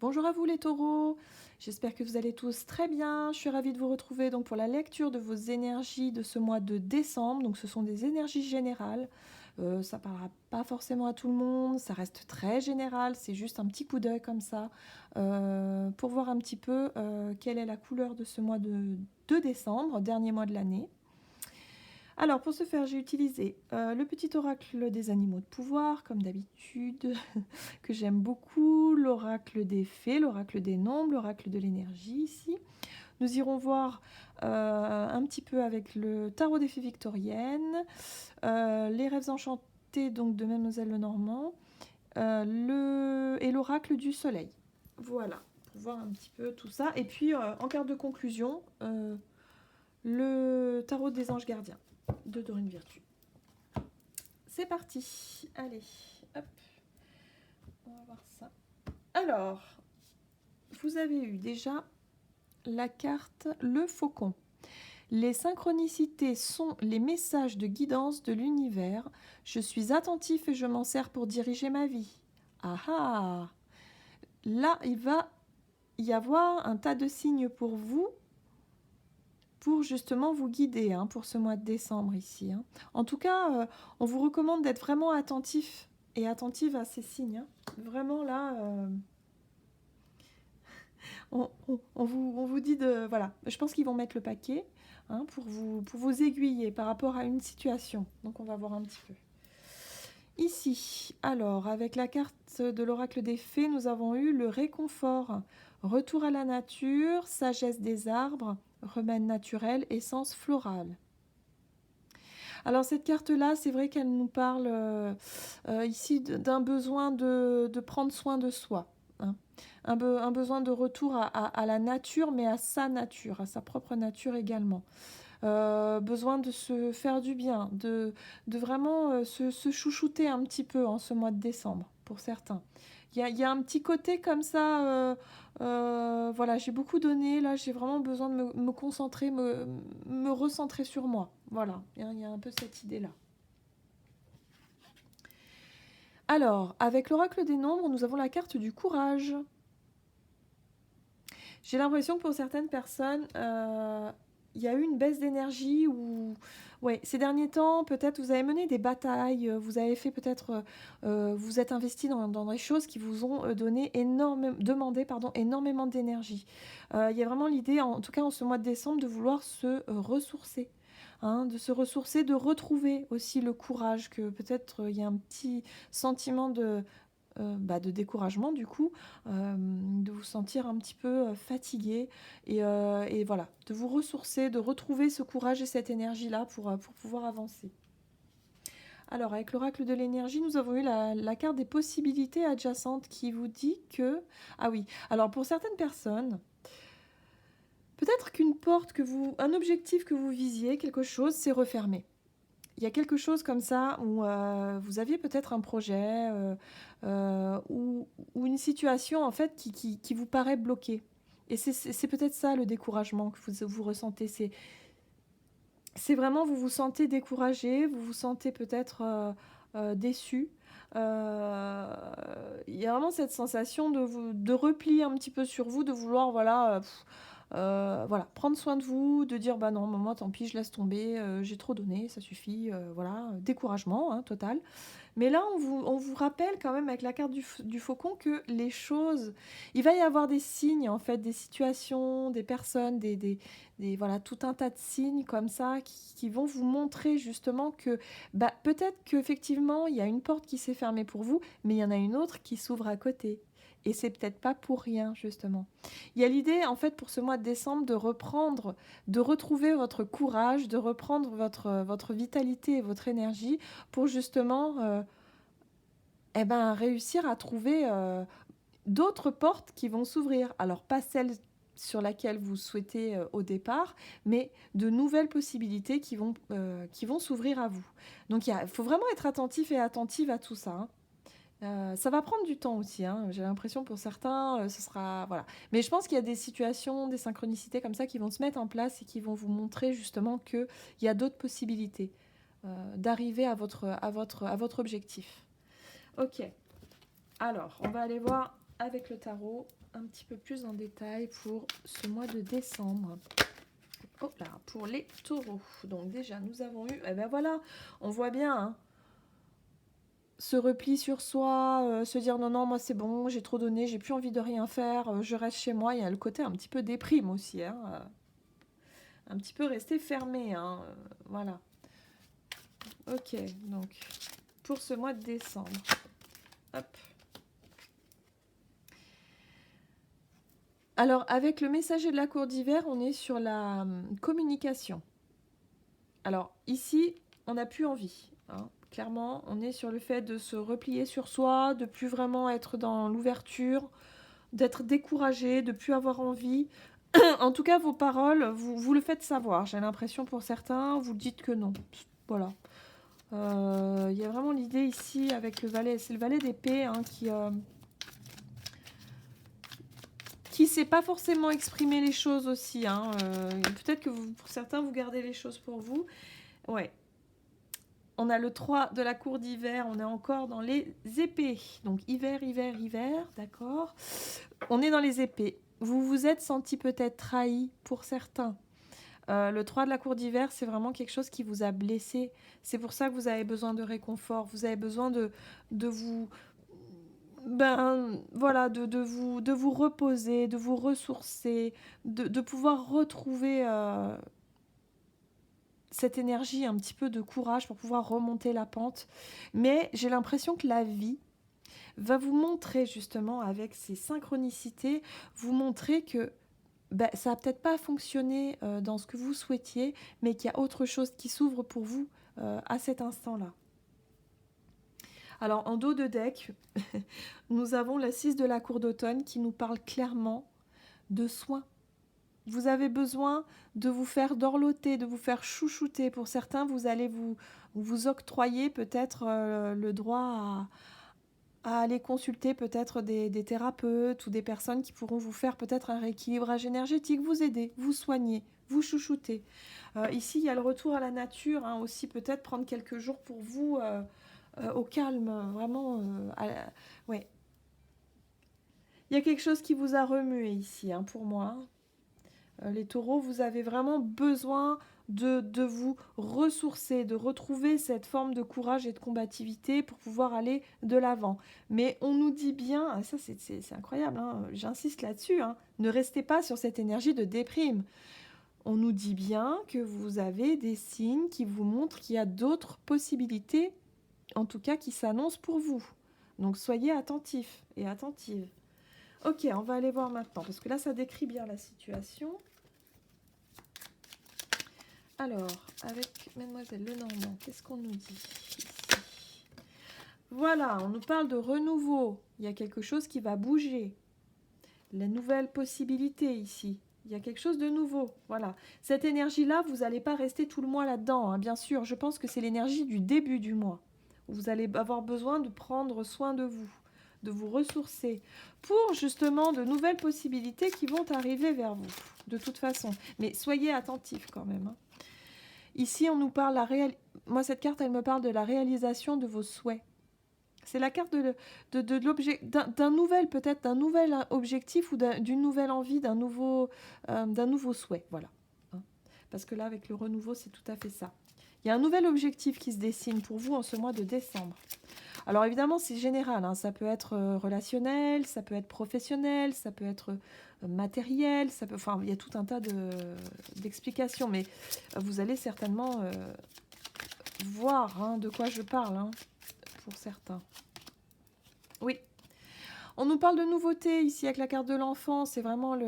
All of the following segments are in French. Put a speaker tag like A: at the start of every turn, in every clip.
A: Bonjour à vous les taureaux, j'espère que vous allez tous très bien. Je suis ravie de vous retrouver donc pour la lecture de vos énergies de ce mois de décembre. Donc ce sont des énergies générales, ça parlera pas forcément à tout le monde, ça reste très général, c'est juste un petit coup d'œil comme ça pour voir un petit peu quelle est la couleur de ce mois de décembre, dernier mois de l'année. Alors pour ce faire, j'ai utilisé le petit oracle des animaux de pouvoir, comme d'habitude, que j'aime beaucoup, l'oracle des fées, l'oracle des nombres, l'oracle de l'énergie ici. Nous irons voir un petit peu avec le tarot des fées victoriennes, les rêves enchantés donc de Mademoiselle Lenormand, et l'oracle du soleil. Voilà, pour voir un petit peu tout ça. Et puis en carte de conclusion, le tarot des anges gardiens de Dorine Virtue. C'est parti. Allez, hop. On va voir ça. Alors, vous avez eu déjà la carte Le Faucon. Les synchronicités sont les messages de guidance de l'univers. Je suis attentif et je m'en sers pour diriger ma vie. Ah ah. Là, il va y avoir un tas de signes pour vous, pour justement vous guider pour ce mois de décembre ici. En tout cas, on vous recommande d'être vraiment attentif et attentive à ces signes. Vraiment là, on vous dit de... Voilà, je pense qu'ils vont mettre le paquet pour vous aiguiller par rapport à une situation. Donc on va voir un petit peu. Ici, alors, avec la carte de l'oracle des fées, nous avons eu le réconfort, retour à la nature, sagesse des arbres, remède naturel, essence florale. Alors cette carte-là, c'est vrai qu'elle nous parle ici d'un besoin de prendre soin de soi. Un besoin de retour à la nature, mais à sa nature, à sa propre nature également. Besoin de se faire du bien, de vraiment se chouchouter un petit peu en ce mois de décembre, pour certains. Il y a un petit côté comme ça, voilà, j'ai beaucoup donné, là j'ai vraiment besoin de me concentrer, me recentrer sur moi. Voilà, il y a un peu cette idée-là. Alors, avec l'oracle des nombres, nous avons la carte du courage. J'ai l'impression que pour certaines personnes, il y a eu une baisse d'énergie ou ouais, ces derniers temps, peut-être vous avez mené des batailles, vous avez fait peut-être, vous êtes investi dans des choses qui vous ont demandé énormément d'énergie. Il y a vraiment l'idée, en tout cas en ce mois de décembre, de vouloir se ressourcer. De se ressourcer, de retrouver aussi le courage, que peut-être il y a un petit sentiment de découragement du coup, de vous sentir un petit peu fatigué et voilà, de vous ressourcer, de retrouver ce courage et cette énergie-là pour pouvoir avancer. Alors avec l'oracle de l'énergie, nous avons eu la carte des possibilités adjacentes qui vous dit que... Ah oui, alors pour certaines personnes, peut-être qu'une porte un objectif que vous visiez, quelque chose, s'est refermé. Il y a quelque chose comme ça où vous aviez peut-être un projet ou une situation en fait qui vous paraît bloquée. Et c'est peut-être ça le découragement que vous ressentez. C'est vraiment, vous vous sentez découragé, vous vous sentez peut-être déçu. Il y a vraiment cette sensation de repli un petit peu sur vous, de vouloir voilà, prendre soin de vous, de dire bah non, moi tant pis, je laisse tomber, j'ai trop donné, ça suffit, voilà, découragement total. Mais là, on vous rappelle quand même avec la carte du faucon que les choses, il va y avoir des signes en fait, des situations, des personnes, voilà, tout un tas de signes comme ça qui vont vous montrer justement que bah, peut-être qu'effectivement il y a une porte qui s'est fermée pour vous, mais il y en a une autre qui s'ouvre à côté. Et c'est peut-être pas pour rien, justement. Il y a l'idée, en fait, pour ce mois de décembre, de retrouver votre courage, de reprendre votre vitalité et votre énergie pour justement réussir à trouver d'autres portes qui vont s'ouvrir. Alors, pas celles sur laquelle vous souhaitez au départ, mais de nouvelles possibilités qui vont s'ouvrir à vous. Donc, il faut vraiment être attentif et attentive à tout ça. Ça va prendre du temps aussi, j'ai l'impression pour certains, ce sera... Voilà. Mais je pense qu'il y a des situations, des synchronicités comme ça qui vont se mettre en place et qui vont vous montrer justement qu'il y a d'autres possibilités d'arriver à votre objectif. Ok, alors on va aller voir avec le tarot un petit peu plus en détail pour ce mois de décembre. Oh là, pour les taureaux. Donc déjà, nous avons eu, eh ben voilà, on voit bien, hein, se repli sur soi, se dire non, non, moi c'est bon, j'ai trop donné, j'ai plus envie de rien faire, je reste chez moi. Il y a le côté un petit peu déprime aussi, hein, un petit peu rester fermé, hein, voilà. Ok, donc pour ce mois de décembre, hop. Alors, avec le messager de la cour d'hiver, on est sur la communication. Alors, ici, on n'a plus envie, hein. Clairement, on est sur le fait de se replier sur soi, de plus vraiment être dans l'ouverture, d'être découragé, de plus avoir envie. En tout cas, vos paroles, vous le faites savoir. J'ai l'impression pour certains, vous dites que non. Voilà. Il y a vraiment l'idée ici avec le valet. C'est le valet d'épée, hein, qui sait pas forcément exprimer les choses aussi, hein. Peut-être que pour certains, vous gardez les choses pour vous. Ouais. On a le 3 de la cour d'hiver, on est encore dans les épées. Donc hiver, hiver, hiver, d'accord. On est dans les épées. Vous vous êtes senti peut-être trahi pour certains. Le 3 de la cour d'hiver, c'est vraiment quelque chose qui vous a blessé. C'est pour ça que vous avez besoin de réconfort. Vous avez besoin de vous... Ben voilà, de vous reposer, de vous ressourcer, de pouvoir retrouver cette énergie, un petit peu de courage pour pouvoir remonter la pente. Mais j'ai l'impression que la vie va vous montrer justement avec ces synchronicités, vous montrer que ben, ça n'a peut-être pas fonctionné dans ce que vous souhaitiez, mais qu'il y a autre chose qui s'ouvre pour vous à cet instant-là. Alors en dos de deck, nous avons la 6 de la cour d'automne qui nous parle clairement de soins. Vous avez besoin de vous faire dorloter, de vous faire chouchouter. Pour certains, vous allez vous octroyer peut-être le droit à aller consulter peut-être des thérapeutes ou des personnes qui pourront vous faire peut-être un rééquilibrage énergétique, vous aider, vous soigner, vous chouchouter. Ici, il y a le retour à la nature, hein, aussi peut-être prendre quelques jours pour vous au calme, vraiment. Ouais. Il y a quelque chose qui vous a remué ici, hein, pour moi. Les taureaux, vous avez vraiment besoin de vous ressourcer, de retrouver cette forme de courage et de combativité pour pouvoir aller de l'avant. Mais on nous dit bien, ça c'est incroyable, hein, j'insiste là-dessus, hein, ne restez pas sur cette énergie de déprime. On nous dit bien que vous avez des signes qui vous montrent qu'il y a d'autres possibilités, en tout cas qui s'annoncent pour vous. Donc soyez attentifs et attentives. Ok, on va aller voir maintenant, parce que là ça décrit bien la situation. Alors, avec Mademoiselle Lenormand, qu'est-ce qu'on nous dit ici? Voilà, on nous parle de renouveau. Il y a quelque chose qui va bouger. La nouvelle possibilité ici. Il y a quelque chose de nouveau. Voilà. Cette énergie-là, vous n'allez pas rester tout le mois là-dedans, hein, bien sûr. Je pense que c'est l'énergie du début du mois. Vous allez avoir besoin de prendre soin de vous ressourcer, pour justement de nouvelles possibilités qui vont arriver vers vous, de toute façon. Mais soyez attentifs quand même, hein. Ici, on nous parle, moi cette carte, elle me parle de la réalisation de vos souhaits. C'est la carte d'un nouvel, peut-être d'un nouvel objectif ou d'une nouvelle envie, d'un nouveau souhait, voilà. Hein. Parce que là, avec le renouveau, c'est tout à fait ça. Il y a un nouvel objectif qui se dessine pour vous en ce mois de décembre. Alors évidemment, c'est général, hein. Ça peut être relationnel, ça peut être professionnel, ça peut être matériel, enfin, il y a tout un tas d'explications, mais vous allez certainement voir, hein, de quoi je parle, hein, pour certains. Oui. On nous parle de nouveautés ici avec la carte de l'enfant, c'est vraiment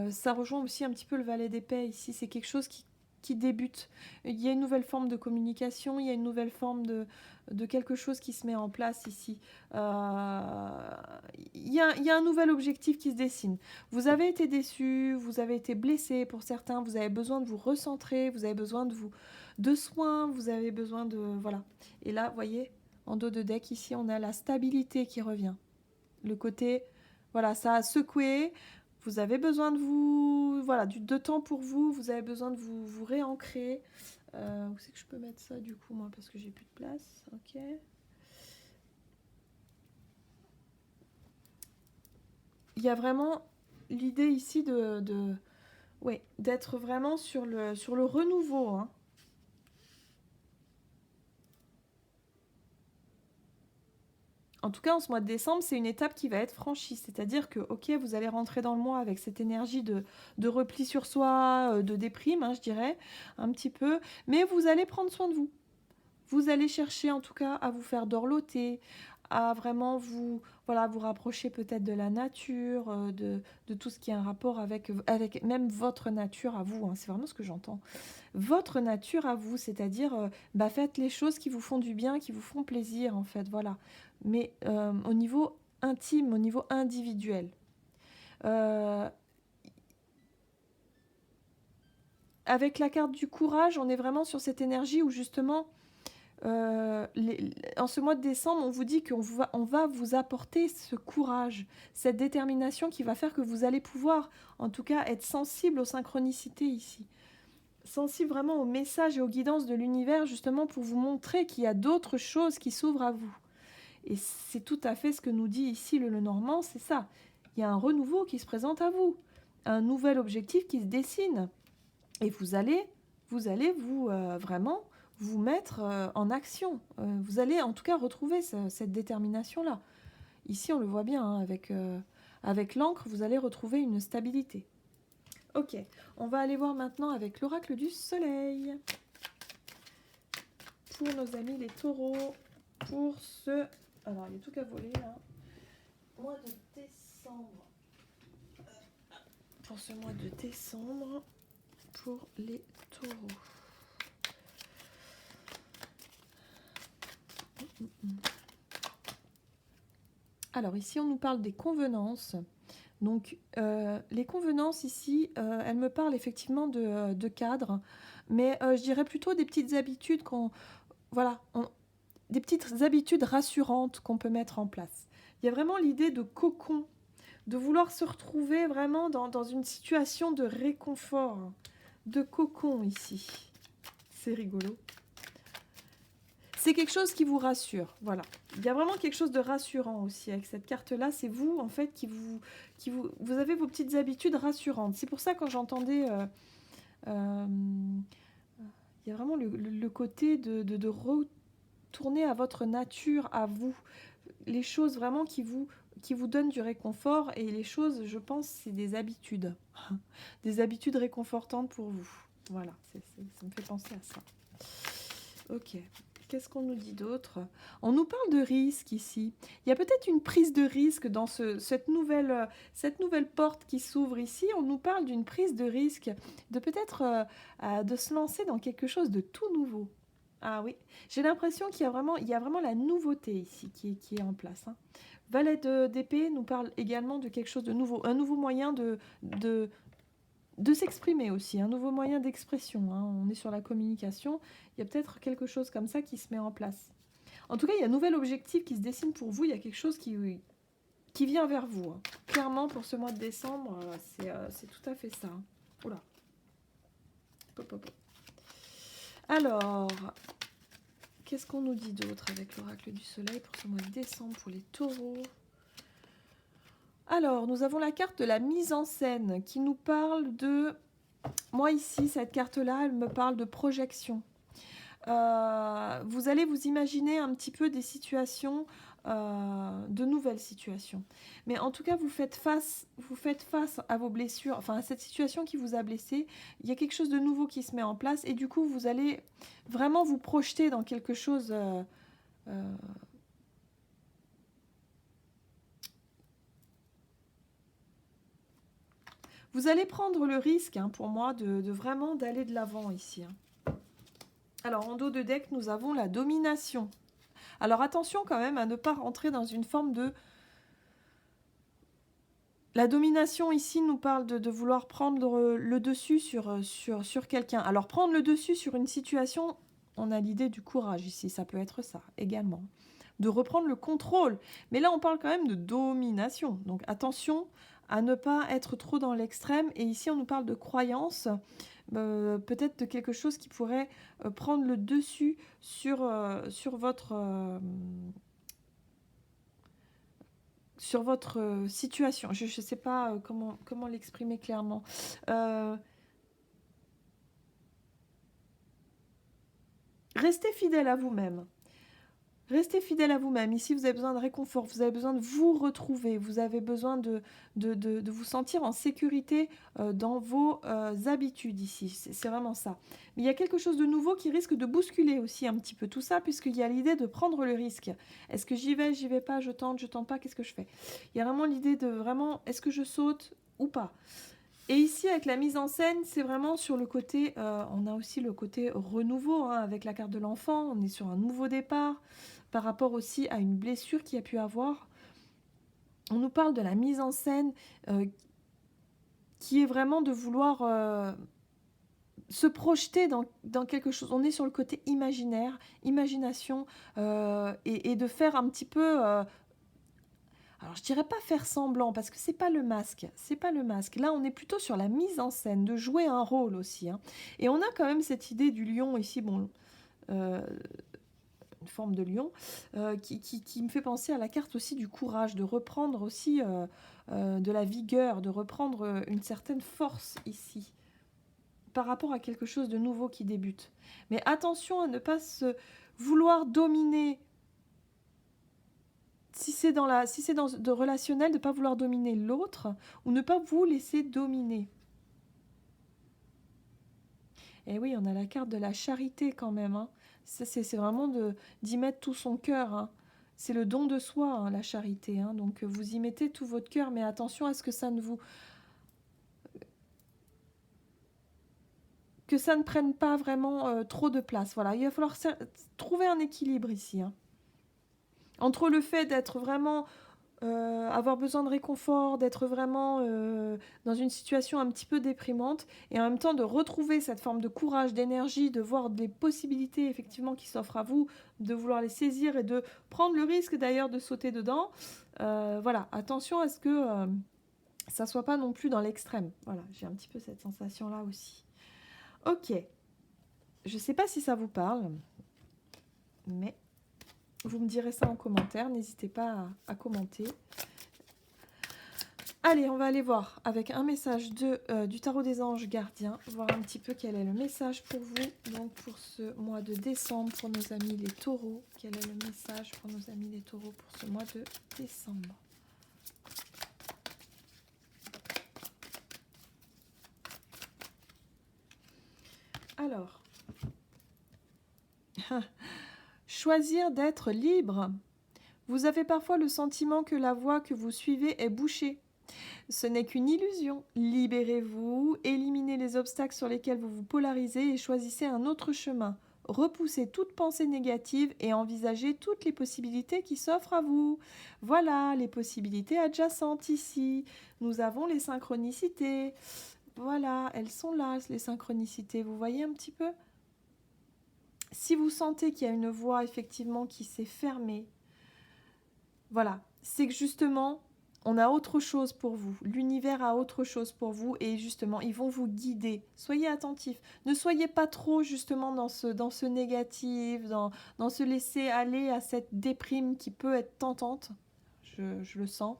A: ça rejoint aussi un petit peu le valet d'épée ici, c'est quelque chose qui débute. Il y a une nouvelle forme de communication, il y a une nouvelle forme de quelque chose qui se met en place ici. Il y a un nouvel objectif qui se dessine. Vous avez été déçus, vous avez été blessés pour certains, vous avez besoin de vous recentrer, vous avez besoin de soins, vous avez besoin de... Voilà. Et là, vous voyez, en dos de deck, ici, on a la stabilité qui revient. Le côté, voilà, ça a secoué. Vous avez besoin de vous, voilà, de temps pour vous. Vous avez besoin de vous réancrer. Où c'est que je peux mettre ça du coup, moi, parce que j'ai plus de place. Ok. il y a vraiment l'idée ici ouais, d'être vraiment sur le renouveau, hein. En tout cas, en ce mois de décembre, c'est une étape qui va être franchie. C'est-à-dire que, ok, vous allez rentrer dans le mois avec cette énergie de repli sur soi, de déprime, hein, je dirais, un petit peu. Mais vous allez prendre soin de vous. Vous allez chercher en tout cas à vous faire dorloter, à vraiment vous, voilà, vous rapprocher peut-être de la nature, de tout ce qui a un rapport avec même votre nature à vous, hein. C'est vraiment ce que j'entends. Votre nature à vous, c'est-à-dire bah, faites les choses qui vous font du bien, qui vous font plaisir en fait, voilà. Mais au niveau intime, au niveau individuel. Euh, avec la carte du courage, on est vraiment sur cette énergie où justement en ce mois de décembre, on vous dit on va vous apporter ce courage, cette détermination qui va faire que vous allez pouvoir, en tout cas, être sensible aux synchronicités ici. Sensible vraiment aux messages et aux guidances de l'univers, justement pour vous montrer qu'il y a d'autres choses qui s'ouvrent à vous. Et c'est tout à fait ce que nous dit ici le Lenormand, c'est ça. Il y a un renouveau qui se présente à vous, un nouvel objectif qui se dessine. Et vous allez vraiment vous mettre en action. Vous allez en tout cas retrouver cette détermination-là. Ici, on le voit bien, hein, avec l'encre, vous allez retrouver une stabilité. Ok, on va aller voir maintenant avec l'oracle du soleil. Pour nos amis les taureaux, pour ce... Alors, il y a tout qu'à voler, là. Mois de décembre. Pour ce mois de décembre, pour les taureaux. Alors ici, on nous parle des convenances. Donc les convenances ici, elles me parlent effectivement de cadre, mais je dirais plutôt des petites habitudes des petites habitudes rassurantes qu'on peut mettre en place. Il y a vraiment l'idée de cocon, de vouloir se retrouver vraiment dans une situation de réconfort, de cocon ici. C'est rigolo. C'est quelque chose qui vous rassure, voilà. Il y a vraiment quelque chose de rassurant aussi avec cette carte-là. C'est vous, en fait, vous avez vos petites habitudes rassurantes. C'est pour ça, quand j'entendais... il y a vraiment le côté de retourner à votre nature, à vous. Les choses vraiment qui vous donnent du réconfort. Et les choses, je pense, c'est des habitudes. Des habitudes réconfortantes pour vous. Voilà, ça me fait penser à ça. Ok. Qu'est-ce qu'on nous dit d'autre? On nous parle de risque ici. Il y a peut-être une prise de risque dans cette nouvelle porte qui s'ouvre ici. On nous parle d'une prise de risque, de peut-être de se lancer dans quelque chose de tout nouveau. Ah oui, j'ai l'impression qu'il y a vraiment la nouveauté ici qui est en place, hein. Valet d'épée nous parle également de quelque chose de nouveau, un nouveau moyen de s'exprimer aussi, un nouveau moyen d'expression, hein. On est sur la communication, il y a peut-être quelque chose comme ça qui se met en place. En tout cas, il y a un nouvel objectif qui se dessine pour vous, il y a quelque chose qui vient vers vous, hein. Clairement, pour ce mois de décembre, c'est tout à fait ça, hein. Oula. Pop, pop, pop. Alors, qu'est-ce qu'on nous dit d'autre avec l'oracle du soleil pour ce mois de décembre pour les taureaux? Alors, nous avons la carte de la mise en scène qui nous parle de... Moi ici, cette carte-là, elle me parle de projection. Vous allez vous imaginer un petit peu des situations, de nouvelles situations. Mais en tout cas, vous faites face à vos blessures, enfin à cette situation qui vous a blessé. Il y a quelque chose de nouveau qui se met en place et du coup, vous allez vraiment vous projeter dans quelque chose... Vous allez prendre le risque, hein, pour moi, de vraiment d'aller de l'avant ici, hein. Alors, en dos de deck, nous avons la domination. Alors, attention quand même à ne pas rentrer dans une forme de... La domination ici nous parle de vouloir prendre le dessus sur quelqu'un. Alors, prendre le dessus sur une situation, on a l'idée du courage ici, ça peut être ça également. De reprendre le contrôle. Mais là, on parle quand même de domination. Donc, attention à ne pas être trop dans l'extrême. Et ici, on nous parle de croyance, peut-être de quelque chose qui pourrait prendre le dessus sur sur votre situation. Je ne sais pas comment l'exprimer clairement. Restez fidèle à vous-même. Restez fidèle à vous-même. Ici, vous avez besoin de réconfort, vous avez besoin de vous retrouver, vous avez besoin de vous sentir en sécurité dans vos habitudes ici. C'est vraiment ça. Mais il y a quelque chose de nouveau qui risque de bousculer aussi un petit peu tout ça, puisqu'il y a l'idée de prendre le risque. Est-ce que j'y vais pas, je tente pas, qu'est-ce que je fais? Il y a vraiment l'idée de vraiment, est-ce que je saute ou pas? Et ici, avec la mise en scène, c'est vraiment sur le côté, on a aussi le côté renouveau, hein, avec la carte de l'enfant, on est sur un nouveau départ, par rapport aussi à une blessure qu'il y a pu avoir. On nous parle de la mise en scène qui est vraiment de vouloir se projeter dans quelque chose. On est sur le côté imaginaire, imagination, et de faire un petit peu... alors, je dirais pas faire semblant, parce que c'est pas le masque. C'est pas le masque. Là, on est plutôt sur la mise en scène, de jouer un rôle aussi. Hein. Et on a quand même cette idée du lion ici, bon, une forme de lion, qui me fait penser à la carte aussi du courage, de reprendre aussi de la vigueur, de reprendre une certaine force ici, par rapport à quelque chose de nouveau qui débute. Mais attention à ne pas se vouloir dominer. Si c'est dans de relationnel, de ne pas vouloir dominer l'autre ou ne pas vous laisser dominer. Et oui, on a la carte de la charité quand même. Hein. C'est vraiment d'y mettre tout son cœur. Hein. C'est le don de soi, hein, la charité. Hein. Donc vous y mettez tout votre cœur, mais attention à ce que ça ne vous... que ça ne prenne pas vraiment trop de place. Voilà, il va falloir trouver un équilibre ici. Hein. Entre le fait d'être vraiment... avoir besoin de réconfort, d'être vraiment dans une situation un petit peu déprimante, et en même temps de retrouver cette forme de courage, d'énergie, de voir des possibilités effectivement qui s'offrent à vous, de vouloir les saisir et de prendre le risque d'ailleurs de sauter dedans. Voilà, attention à ce que ça soit pas non plus dans l'extrême. Voilà, j'ai un petit peu cette sensation-là aussi. Ok, je sais pas si ça vous parle, mais... vous me direz ça en commentaire, n'hésitez pas à commenter. Allez, on va aller voir avec un message du tarot des anges gardiens, voir un petit peu quel est le message pour vous, donc pour ce mois de décembre, pour nos amis les taureaux. Quel est le message pour nos amis les taureaux pour ce mois de décembre? Alors, choisir d'être libre. Vous avez parfois le sentiment que la voie que vous suivez est bouchée. Ce n'est qu'une illusion. Libérez-vous, éliminez les obstacles sur lesquels vous vous polarisez et choisissez un autre chemin. Repoussez toute pensée négative et envisagez toutes les possibilités qui s'offrent à vous. Voilà, les possibilités adjacentes ici. Nous avons les synchronicités. Voilà, elles sont là, les synchronicités. Vous voyez un petit peu? Si vous sentez qu'il y a une voie effectivement qui s'est fermée, voilà, c'est que justement, on a autre chose pour vous. L'univers a autre chose pour vous et justement, ils vont vous guider. Soyez attentifs. Ne soyez pas trop justement dans ce négatif, dans se laisser aller à cette déprime qui peut être tentante. Je le sens.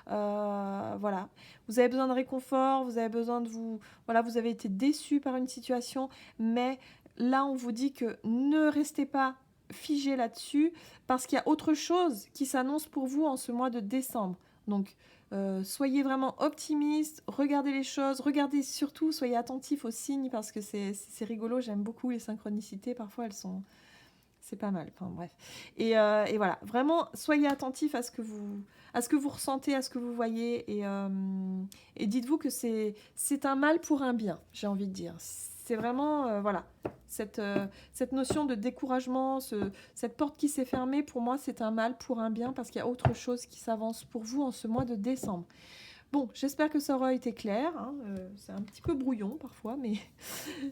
A: Voilà. Vous avez besoin de réconfort, vous avez besoin de vous... Voilà, vous avez été déçu par une situation, mais là, on vous dit que ne restez pas figé là-dessus parce qu'il y a autre chose qui s'annonce pour vous en ce mois de décembre. Donc, soyez vraiment optimiste, regardez les choses, regardez surtout, soyez attentifs aux signes parce que c'est rigolo, j'aime beaucoup les synchronicités, parfois elles sont... c'est pas mal, enfin bref. Et voilà, vraiment, soyez attentifs à ce que vous ressentez, à ce que vous voyez et dites-vous que c'est un mal pour un bien, j'ai envie de dire. C'est vraiment, voilà, cette notion de découragement, cette porte qui s'est fermée, pour moi, c'est un mal pour un bien parce qu'il y a autre chose qui s'avance pour vous en ce mois de décembre. Bon, j'espère que ça aura été clair. Hein, c'est un petit peu brouillon parfois, mais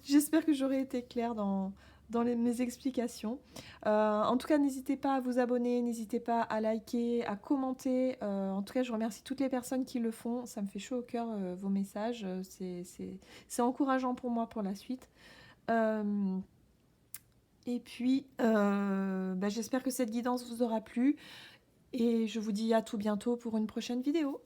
A: j'espère que j'aurai été claire dans mes explications. En tout cas, n'hésitez pas à vous abonner, n'hésitez pas à liker, à commenter. En tout cas, je remercie toutes les personnes qui le font. Ça me fait chaud au cœur, vos messages. C'est encourageant pour moi pour la suite. Et puis, j'espère que cette guidance vous aura plu. Et je vous dis à tout bientôt pour une prochaine vidéo.